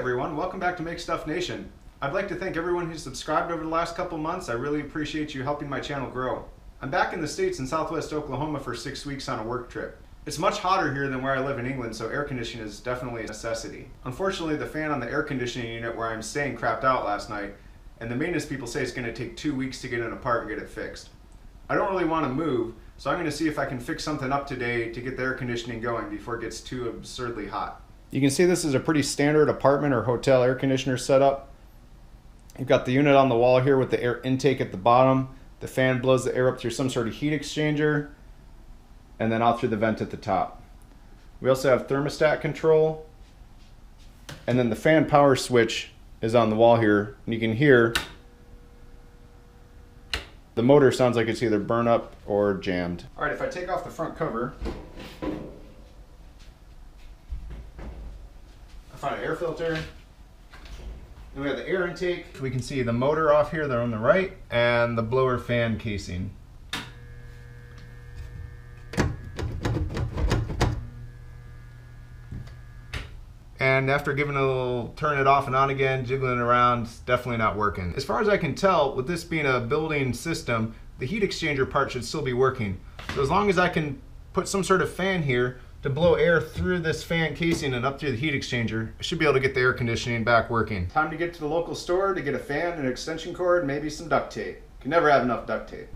everyone, welcome back to Make Stuff Nation. I'd like to thank everyone who's subscribed over the last couple months. I really appreciate you helping my channel grow. I'm back in the States in Southwest Oklahoma for 6 weeks on a work trip. It's much hotter here than where I live in England, so air conditioning is definitely a necessity. Unfortunately, the fan on the air conditioning unit where I'm staying crapped out last night, and the maintenance people say it's going to take 2 weeks to get it apart and get it fixed. I don't really want to move, so I'm going to see if I can fix something up today to get the air conditioning going before it gets too absurdly hot. You can see this is a pretty standard apartment or hotel air conditioner setup. You've got the unit on the wall here with the air intake at the bottom. The fan blows the air up through some sort of heat exchanger and then out through the vent at the top. We also have thermostat control, and then the fan power switch is on the wall here, and you can hear the motor sounds like it's either burnt up or jammed. All right, if I take off the front cover, I found an air filter. And we have the air intake. We can see the motor off here, they're on the right, and the blower fan casing. And after giving it a little turn it off and on again, jiggling around, it's definitely not working. As far as I can tell, with this being a building system, the heat exchanger part should still be working. So as long as I can put some sort of fan here to blow air through this fan casing and up through the heat exchanger, I should be able to get the air conditioning back working. Time to get to the local store to get a fan, an extension cord, maybe some duct tape. Can never have enough duct tape.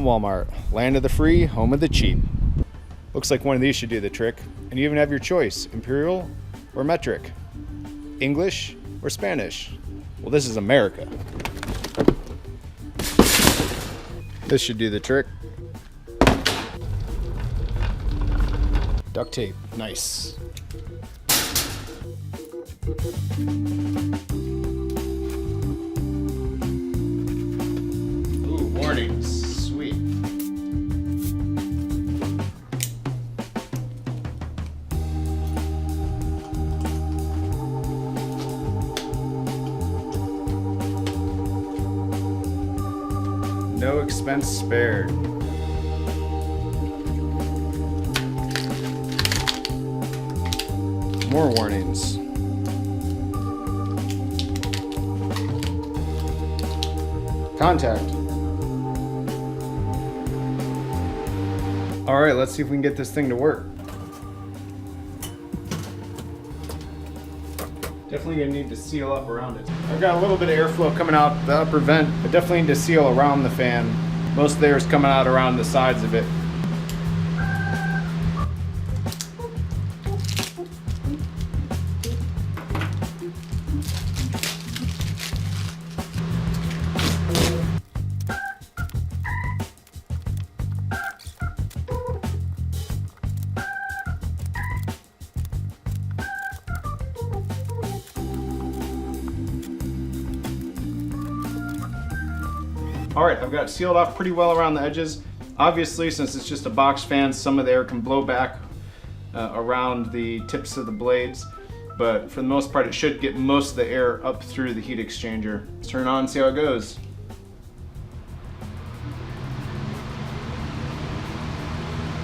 Walmart, land of the free, home of the cheap. Looks like one of these should do the trick, and you even have your choice, imperial or metric, English or Spanish. Well, this is America. This should do the trick. Duct tape, nice. Ooh, warnings. No expense spared. More warnings. Contact. All right, let's see if we can get this thing to work. Definitely gonna need to seal up around it. I've got a little bit of airflow coming out the upper vent, but definitely need to seal around the fan. Most of the air is coming out around the sides of it. All right, I've got it sealed off pretty well around the edges. Obviously, since it's just a box fan, some of the air can blow back around the tips of the blades, but for the most part, it should get most of the air up through the heat exchanger. Let's turn it on and see how it goes.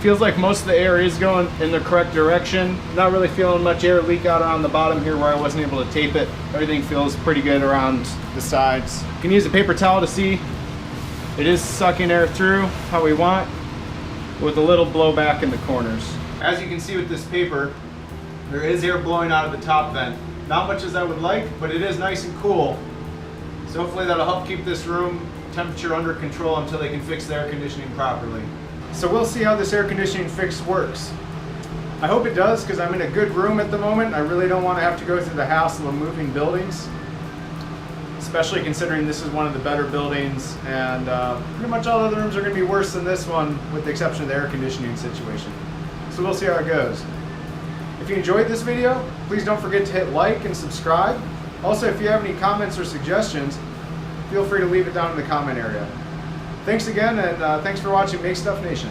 Feels like most of the air is going in the correct direction. Not really feeling much air leak out on the bottom here where I wasn't able to tape it. Everything feels pretty good around the sides. You can use a paper towel to see it is sucking air through how we want, with a little blowback in the corners. As you can see with this paper, there is air blowing out of the top vent. Not much as I would like, but it is nice and cool. So hopefully that'll help keep this room temperature under control until they can fix the air conditioning properly. So we'll see how this air conditioning fix works. I hope it does, because I'm in a good room at the moment. I really don't want to have to go through the hassle of moving buildings, especially considering this is one of the better buildings, and pretty much all the other rooms are going to be worse than this one, with the exception of the air conditioning situation. So we'll see how it goes. If you enjoyed this video, please don't forget to hit like and subscribe. Also, if you have any comments or suggestions, feel free to leave it down in the comment area. Thanks again, and thanks for watching Make Stuff Nation.